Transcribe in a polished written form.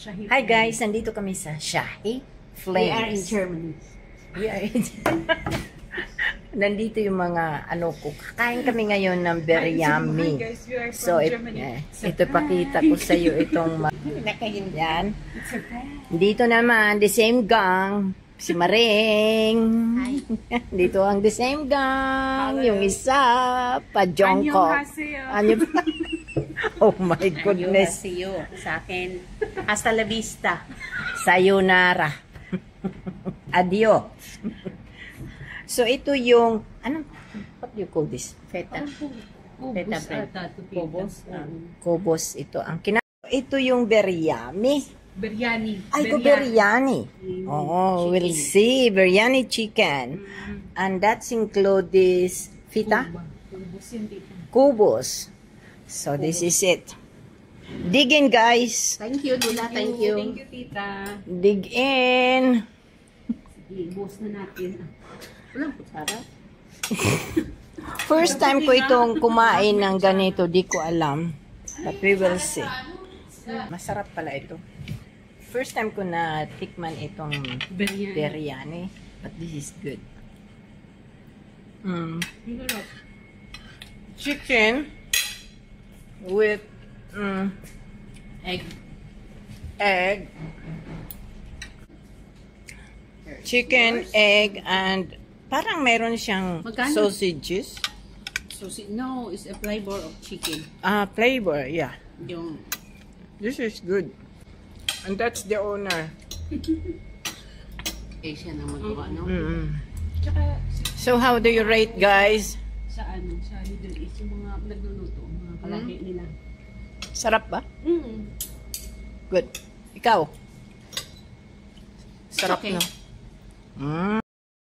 Hi guys, nandito kami sa Shahi Flames. We are in Germany. We are in Nandito yung mga ano ko. Kakain kami ngayon ng biryani. So, ito pakita ko sa iyo itong yan. Dito naman, the same gang. Si Maring. Dito ang the same gang. Hello. Yung isa, pa-jongko. Oh my goodness. Sa akin, hasta la vista. Sayonara. Adio. So ito yung, ano, what do you call this? Feta. Feta bread. Kubos. Kubos ito. Ito yung biryani. Biryani. Ay, biryani. Oh, we'll see. Biryani chicken. And that's include this fita? Kubos. So, this is it. Dig in, guys. Thank you, Dula. Thank you. Thank you, tita. Dig in. Sige, buhos na natin. Walang kutsara. First time ko itong kumain ng ganito. Di ko alam. But we will see. Masarap pala ito. First time ko na tikman itong biryani. But this is good. Chicken with Egg. Chicken, egg, and parang meron siyang sausages. No, it's a flavor of chicken. Flavor, yeah. Yung This is good. And that's the owner. Asia na magawa, no? So how do you rate, guys? Sa ano, sa Middle East, yung mga nagluluto, mga kalaki nila. Sarap ba? Good. Ikaw? Sarap, okay. no?